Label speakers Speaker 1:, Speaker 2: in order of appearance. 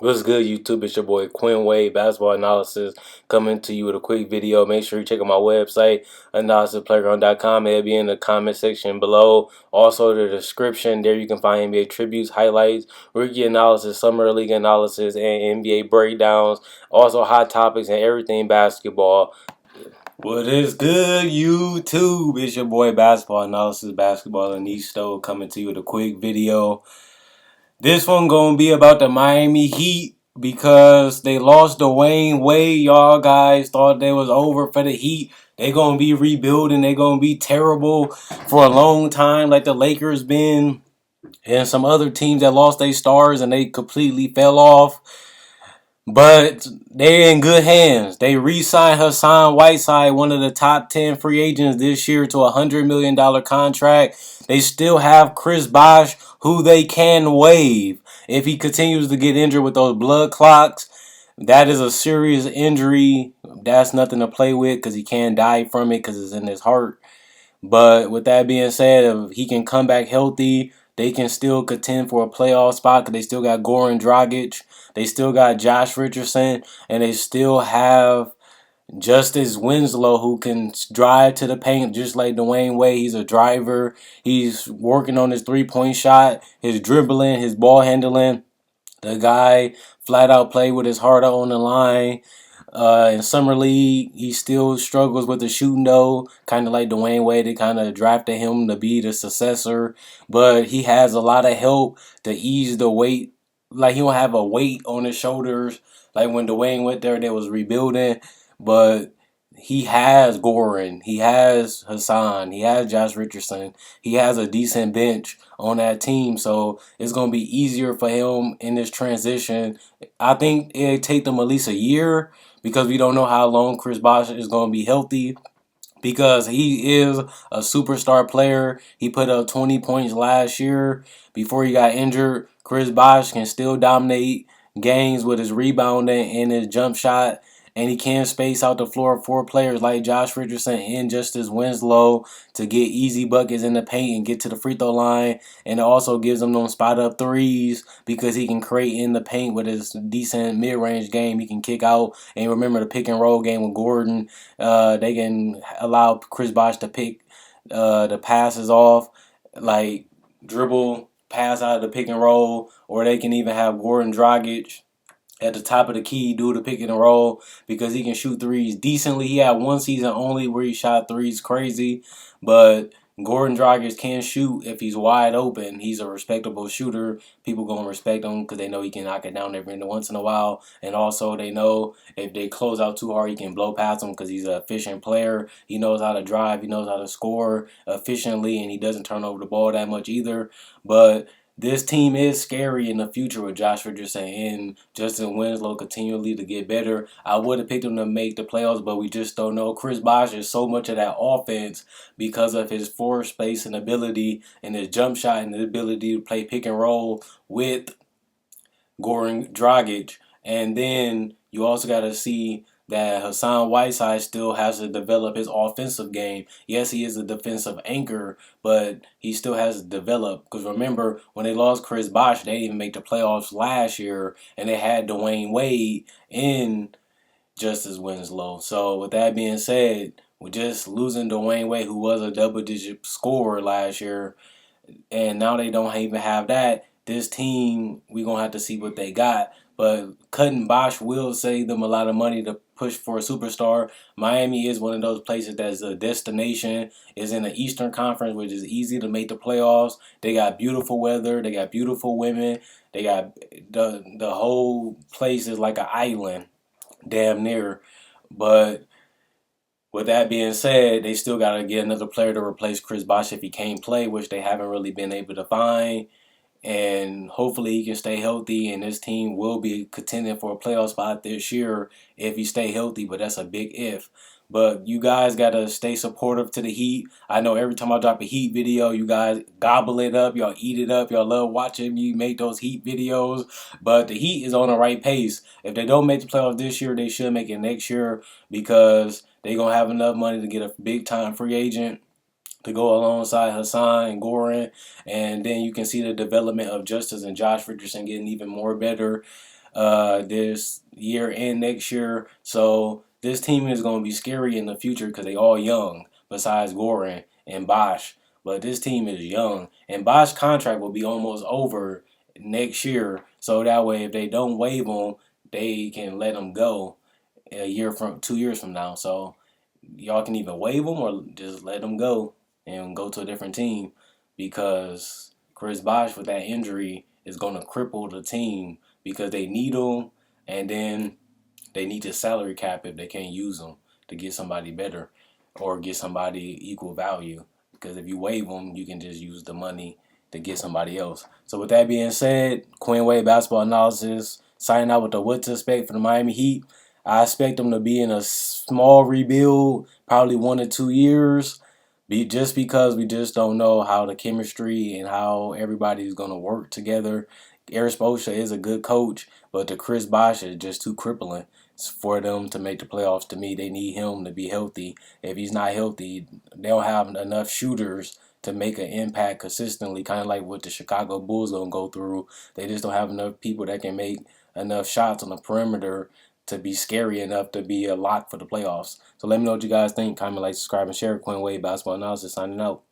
Speaker 1: What's good, YouTube? It's your boy Quinn Wade, basketball analysis, coming to you with a quick video. Make sure you check out my website, analysisplayground.com. It'll be in the comment section below. Also, the description there you can find NBA tributes, highlights, rookie analysis, summer league analysis, and NBA breakdowns. Also, hot topics and everything basketball. What is good, YouTube? It's your boy Basketball Analysis, Basketball Anisto, coming to you with a quick video. This one gonna be about the Miami Heat because they lost Dwayne Wade. Y'all guys thought they was over for the Heat. They gonna be rebuilding. They gonna be terrible for a long time, like the Lakers been, and some other teams that lost their stars and they completely fell off. But they're in good hands. They re-signed Hassan Whiteside, one of the top 10 free agents this year, to a $100 million contract. They still have Chris Bosh, who they can waive if he continues to get injured with those blood clots. That is a serious injury. That's nothing to play with because he can die from it because it's in his heart. But with that being said, if he can come back healthy, they can still contend for a playoff spot because they still got Goran Dragic, they still got Josh Richardson, and they still have Justice Winslow who can drive to the paint just like Dwayne Wade. He's a driver. He's working on his three-point shot, his dribbling, his ball handling. The guy flat out played with his heart out on the line. In summer league, he still struggles with the shooting though, kind of like Dwayne Wade. They kind of drafted him to be the successor, but he has a lot of help to ease the weight. Like he don't have a weight on his shoulders. Like when Dwayne went there, they was rebuilding, but he has Goran, he has Hassan, he has Josh Richardson, he has a decent bench on that team, so it's gonna be easier for him in this transition. I think it'd take them at least a year because we don't know how long Chris Bosh is going to be healthy because he is a superstar player. He put up 20 points last year before he got injured. Chris Bosh can still dominate games with his rebounding and his jump shot, and he can space out the floor for players like Josh Richardson and Justice Winslow to get easy buckets in the paint and get to the free throw line. And it also gives him those spot up threes because he can create in the paint with his decent mid range game. He can kick out. And remember the pick and roll game with Gordon. They can allow Chris Bosh to pick the passes off, like dribble, pass out of the pick and roll, or they can even have Gordon Dragic at the top of the key, do the pick and roll because he can shoot threes decently. He had one season only where he shot threes crazy, but Gordon Dragic can shoot if he's wide open. He's a respectable shooter. People gonna respect him because they know he can knock it down every once in a while, and also they know if they close out too hard, he can blow past them because he's an efficient player. He knows how to drive. He knows how to score efficiently, and he doesn't turn over the ball that much either. But this team is scary in the future with Josh Richardson and Justin Winslow continually to get better. I would have picked him to make the playoffs, but we just don't know. Chris Bosh is so much of that offense because of his floor space and ability and his jump shot and the ability to play pick and roll with Goran Dragic. And then you also got to see that Hassan Whiteside still has to develop his offensive game. Yes, he is a defensive anchor, but he still has to develop. Because remember, when they lost Chris Bosh, they didn't even make the playoffs last year, and they had Dwayne Wade in Justice Winslow. So with that being said, with just losing Dwayne Wade, who was a double-digit scorer last year, and now they don't even have that. This team, we're going to have to see what they got. But cutting Bosh will save them a lot of money to push for a superstar. Miami is one of those places that's a destination. Is in the Eastern Conference, which is easy to make the playoffs. They got beautiful weather. They got beautiful women. They got the whole place is like an island, damn near. But with that being said, they still got to get another player to replace Chris Bosh if he can't play, which they haven't really been able to find. And hopefully he can stay healthy, and this team will be contending for a playoff spot this year if he stay healthy, but that's a big if. But you guys got to stay supportive to the Heat. I know every time I drop a Heat video, you guys gobble it up. Y'all eat it up. Y'all love watching me make those Heat videos. But the Heat is on the right pace. If they don't make the playoffs this year, they should make it next year because they're going to have enough money to get a big-time free agent to go alongside Hassan and Goran, and then you can see the development of Justice and Josh Richardson getting even more better. this year and next year. So this team is going to be scary in the future because they all young, besides Goran and Bosch. But this team is young, and Bosch's contract will be almost over next year. So that way, if they don't waive him, they can let him go a year from 2 years from now. So y'all can even waive him or just let him go and go to a different team because Chris Bosh with that injury is going to cripple the team because they need him and then they need to salary cap if they can't use him to get somebody better or get somebody equal value. Because if you waive them, you can just use the money to get somebody else. So with that being said, Quinn Wade basketball analysis signing out with the what to expect for the Miami Heat. I expect them to be in a small rebuild, probably 1 to 2 years. Just because we just don't know how the chemistry and how everybody's going to work together. Eric Spoelstra is a good coach, but the Chris Bosh is just too crippling for them to make the playoffs. To me, they need him to be healthy. If he's not healthy, they don't have enough shooters to make an impact consistently, kind of like what the Chicago Bulls going to go through. They just don't have enough people that can make enough shots on the perimeter to be scary enough to be a lock for the playoffs. So let me know what you guys think. Comment, like, subscribe, and share. Quinn Wade Basketball Analysis signing out.